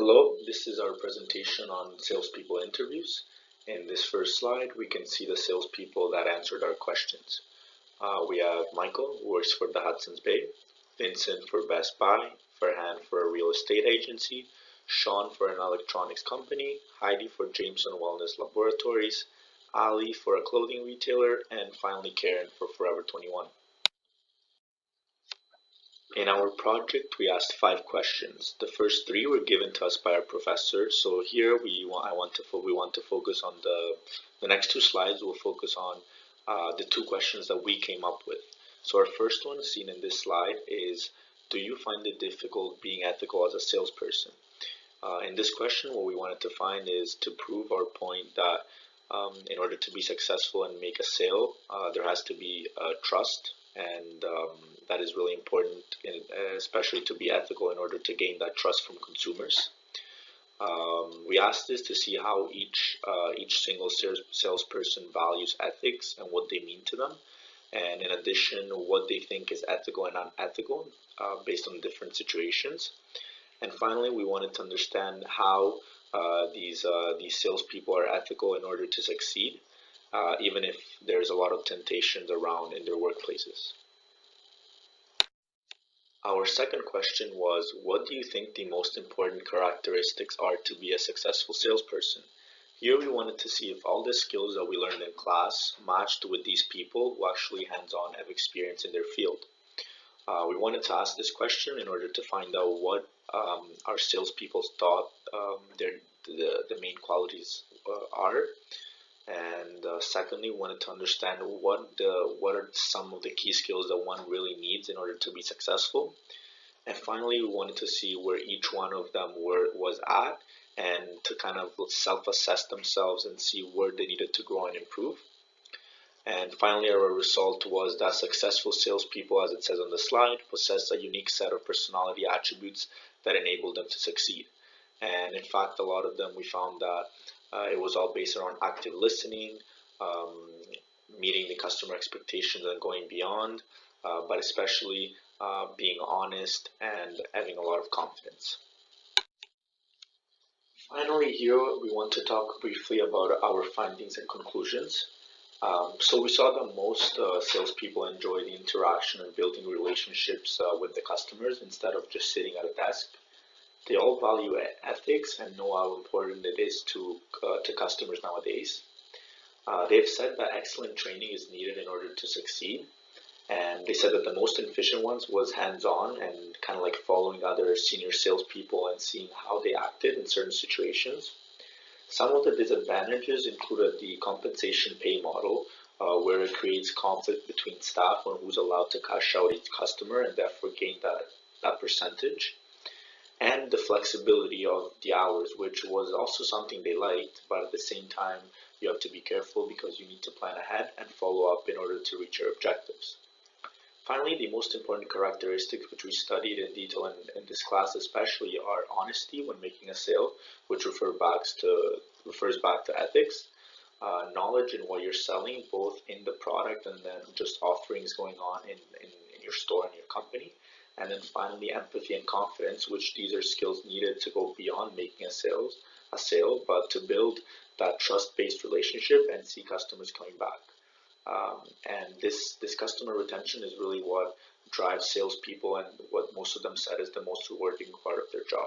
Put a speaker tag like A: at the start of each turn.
A: Hello, this is our presentation on salespeople interviews. In this first slide, we can see the salespeople that answered our questions. We have Michael, who works for the Hudson's Bay, Vincent for Best Buy, Farhan for a real estate agency, Sean for an electronics company, Heidi for Jameson Wellness Laboratories, Ali for a clothing retailer, and finally Karen for Forever 21. In our project, we asked 5 questions. The first 3 were given to us by our professor. So here we want to focus on the next 2 slides. We'll focus on the 2 questions that we came up with. So our first one, seen in this slide, is: do you find it difficult being ethical as a salesperson? In this question, what we wanted to find is to prove our point that in order to be successful and make a sale, there has to be trust, and that is really important, especially to be ethical in order to gain that trust from consumers. We asked this to see how each single salesperson values ethics and what they mean to them, and in addition, what they think is ethical and unethical based on different situations. And finally, we wanted to understand how these salespeople are ethical in order to succeed, even if there's a lot of temptations around in their workplaces. Our second question was: what do you think the most important characteristics are to be a successful salesperson? Here we wanted to see if all the skills that we learned in class matched with these people who actually hands-on have experience in their field. We wanted to ask this question in order to find out what our salespeople thought the main qualities are. And secondly, we wanted to understand what are some of the key skills that one really needs in order to be successful. And finally, we wanted to see where each one of them was at, and to kind of self-assess themselves and see where they needed to grow and improve. And finally, our result was that successful salespeople, as it says on the slide, possess a unique set of personality attributes that enable them to succeed. And in fact, a lot of them, we found that it was all based around active listening, meeting the customer expectations and going beyond, but especially being honest and having a lot of confidence. Finally, here we want to talk briefly about our findings and conclusions. So we saw that most salespeople enjoy the interaction and building relationships with the customers instead of just sitting at a desk. They all value ethics and know how important it is to customers nowadays. They've said that excellent training is needed in order to succeed, and they said that the most efficient ones was hands-on and kind of like following other senior salespeople and seeing how they acted in certain situations. Some of the disadvantages included the compensation pay model, where it creates conflict between staff on who's allowed to cash out each customer and therefore gain that percentage, and the flexibility of the hours, which was also something they liked, but at the same time, you have to be careful because you need to plan ahead and follow up in order to reach your objectives. Finally, the most important characteristics which we studied in detail in this class especially are honesty when making a sale, which refers back to ethics, knowledge in what you're selling, both in the product and then just offerings going on in your store and your company. And then finally, empathy and confidence, which these are skills needed to go beyond making a sale, but to build that trust-based relationship and see customers coming back. And this customer retention is really what drives salespeople, and what most of them said is the most rewarding part of their job.